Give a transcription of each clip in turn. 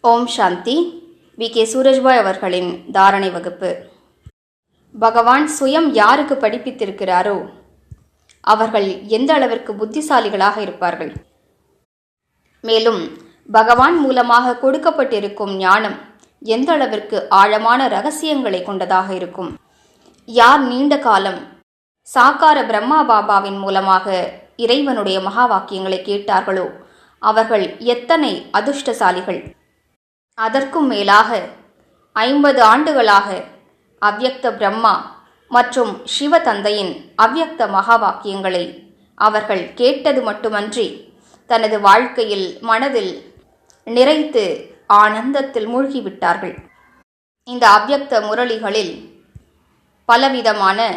ஓம் சாந்தி. VK. Surajbhai அவர்களின் தாரணை வகுப்பு. பகவான் சுயம் யாருக்கு படிப்பித்திருக்கிறாரோ அவர்கள் எந்த அளவிற்கு புத்திசாலிகளாக இருப்பார்கள். மேலும் பகவான் மூலமாக கொடுக்கப்பட்டிருக்கும் ஞானம் எந்த அளவிற்கு ஆழமான இரகசியங்களை கொண்டதாக இருக்கும். யார் நீண்ட காலம் சாக்கார பிரம்மா பாபாவின் மூலமாக இறைவனுடைய மகா வாக்கியங்களை கேட்டார்களோ அவர்கள் எத்தனை அதிர்ஷ்டசாலிகள். அதற்கும் மேலாக 50 ஆண்டுகளாக அவ்யக்த பிரம்மா மற்றும் சிவ தந்தையின் அவ்யக்த மகா வாக்கியங்களை அவர்கள் கேட்டது மட்டுமன்றி தனது வாழ்க்கையில் மனதில் நிறைத்து ஆனந்தத்தில் மூழ்கிவிட்டார்கள். இந்த அவ்யக்த முரளிகளில் பலவிதமான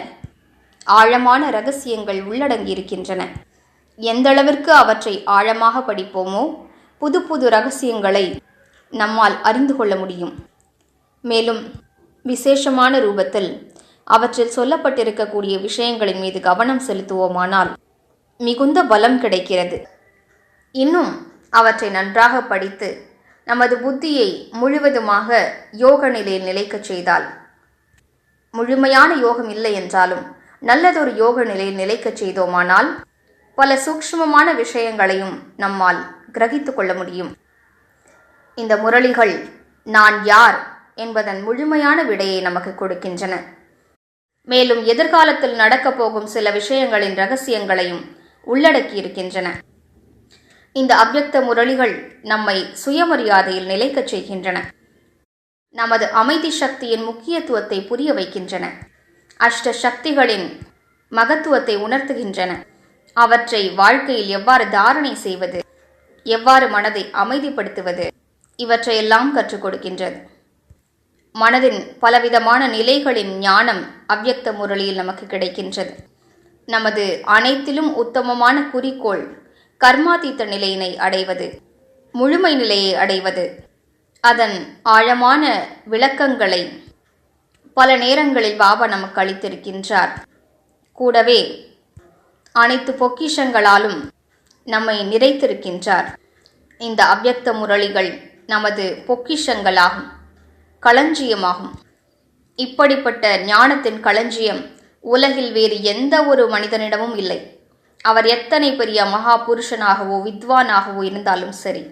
ஆழமான இரகசியங்கள் உள்ளடங்கியிருக்கின்றன. எந்தளவிற்கு அவற்றை ஆழமாக படிப்போமோ புது புது இரகசியங்களை நம்மால் அறிந்து கொள்ள முடியும். மேலும் விசேஷமான ரூபத்தில் அவற்றில் சொல்லப்பட்டிருக்கக்கூடிய விஷயங்களின் மீது கவனம் செலுத்துவோமானால் மிகுந்த பலம் கிடைக்கிறது. இன்னும் அவற்றை நன்றாக படித்து நமது புத்தியை முழுவதுமாக யோக நிலையில் நிலைக்கச் செய்தால், முழுமையான யோகம் இல்லை என்றாலும் நல்லதொரு யோக நிலையில் நிலைக்கச் செய்தோமானால் பல சூக்ஷ்மமான விஷயங்களையும் நம்மால் கிரகித்துக் கொள்ள முடியும். இந்த முரளிகள் நான் யார் என்பதன் முழுமையான விடையை நமக்கு கொடுக்கின்றன. மேலும் எதிர்காலத்தில் நடக்கப் போகும் சில விஷயங்களின் இரகசியங்களையும் உள்ளடக்கியிருக்கின்றன. இந்த அவ்யக்த முரளிகள் நம்மை சுயமரியாதையில் நிலைக்கச் செய்கின்றன. நமது அமைதி சக்தியின் முக்கியத்துவத்தை புரிய வைக்கின்றன. அஷ்ட சக்திகளின் மகத்துவத்தை உணர்த்துகின்றன. அவற்றை வாழ்க்கையில் எவ்வாறு தாரணை செய்வது, எவ்வாறு மனதை அமைதிப்படுத்துவது, இவற்றையெல்லாம் கற்றுக் கொடுக்கின்றது. மனதின் பலவிதமான நிலைகளின் ஞானம் அவ்யக்த முரளியில் நமக்கு கிடைக்கின்றது. நமது அனைத்திலும் உத்தமமான குறிக்கோள் கர்மாதீத்த நிலையினை அடைவது, முழுமை நிலையை அடைவது. அதன் ஆழமான விளக்கங்களை பல நேரங்களில் பாபா நமக்கு அளித்திருக்கின்றார். கூடவே அனைத்து பொக்கிஷங்களாலும் நம்மை நிறைத்திருக்கின்றார். இந்த அவ்யக்த முரளிகள் நமது பொக்கிஷங்களாகும், களஞ்சியமாகும். இப்படிப்பட்ட ஞானத்தின் களஞ்சியம் உலகில் வேறு எந்த ஒரு மனிதனிடமும் இல்லை. அவர் எத்தனை பெரிய மகா புருஷனாகவோ வித்வானாகவோ இருந்தாலும் சரி.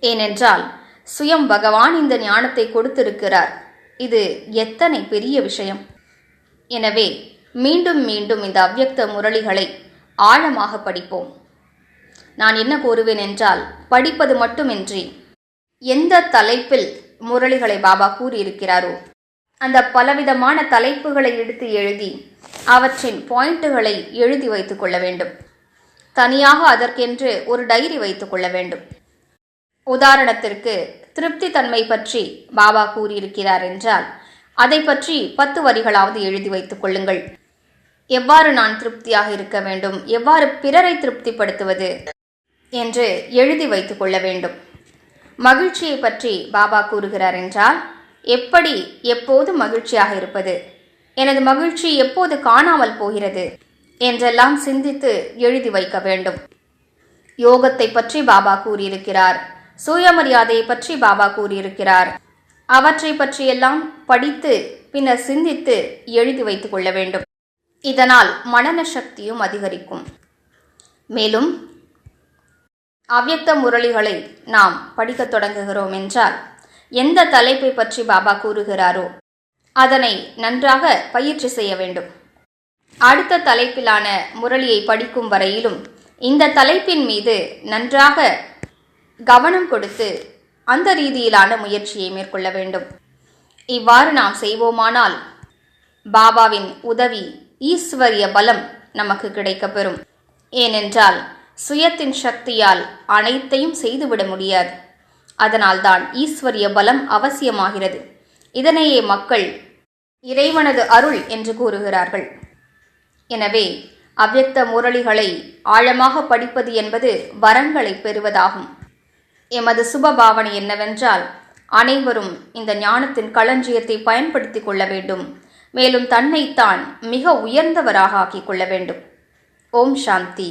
ஏனென்றால் சுயம் பகவான் இந்த ஞானத்தை கொடுத்திருக்கிறார். இது எத்தனை பெரிய விஷயம். எனவே மீண்டும் மீண்டும் இந்த அவ்யக்த முரளிகளை ஆழமாக படிப்போம். நான் என்ன கூறுவேன் என்றால், படிப்பது மட்டுமின்றி எந்த தலைப்பில் முரளிகளை பாபா கூறியிருக்கிறாரோ அந்த பலவிதமான தலைப்புகளை எடுத்து எழுதி அவற்றின் பாயிண்ட்டுகளை எழுதி வைத்துக் கொள்ள வேண்டும். தனியாக அதற்கென்று ஒரு டைரி வைத்துக் கொள்ள வேண்டும். உதாரணத்திற்கு திருப்தி தன்மை பற்றி பாபா கூறியிருக்கிறார் என்றால் அதை பற்றி 10 வரிகளாவது எழுதி வைத்துக் கொள்ளுங்கள். எவ்வாறு நான் திருப்தியாக இருக்க வேண்டும், எவ்வாறு பிறரை திருப்திப்படுத்துவது என்று எழுதி வைத்துக் கொள்ள வேண்டும். மகிழ்ச்சியை பற்றி பாபா கூறுகிறார் என்றால் எப்படி எப்போது மகிழ்ச்சியாக இருப்பது, எனது மகிழ்ச்சி எப்போது காணாமல் போகிறது என்றெல்லாம் சிந்தித்து எழுதி வைக்க வேண்டும். யோகத்தை பற்றி பாபா கூறியிருக்கிறார், சுயமரியாதையை பற்றி பாபா கூறியிருக்கிறார். அவற்றை பற்றியெல்லாம் படித்து பின்னர் சிந்தித்து எழுதி வைத்துக் கொள்ள வேண்டும். இதனால் மனன சக்தியும் அதிகரிக்கும். மேலும் அவ்யக்த முரளிகளை நாம் படிக்கத் தொடங்குகிறோம் என்றால் எந்த தலைப்பை பற்றி பாபா கூறுகிறாரோ அதனை நன்றாக பயிற்சி செய்ய வேண்டும். அடுத்த தலைப்பிலான முரளியை படிக்கும் வரையிலும் இந்த தலைப்பின் மீது நன்றாக கவனம் கொடுத்து அந்த ரீதியிலான முயற்சியை மேற்கொள்ள வேண்டும். இவ்வாறு நாம் செய்வோமானால் பாபாவின் உதவி, ஈஸ்வரிய பலம் நமக்கு கிடைக்கப்பெறும். ஏனென்றால் சுயத்தின் சக்தியால் அனைத்தையும் செய்துவிட முடியாது. அதனால்தான் ஈஸ்வரிய பலம் அவசியமாகிறது. இதனையே மக்கள் இறைவனது அருள் என்று கூறுகிறார்கள். எனவே அவ்யக்த முரளிகளை ஆழமாக படிப்பது என்பது வரங்களை பெறுவதாகும். எமது சுப பாவனை என்னவென்றால் அனைவரும் இந்த ஞானத்தின் களஞ்சியத்தை பயன்படுத்திக் கொள்ள வேண்டும். மேலும் தன்னைத்தான் மிக உயர்ந்தவராக ஆக்கிக் கொள்ள வேண்டும். ஓம் சாந்தி.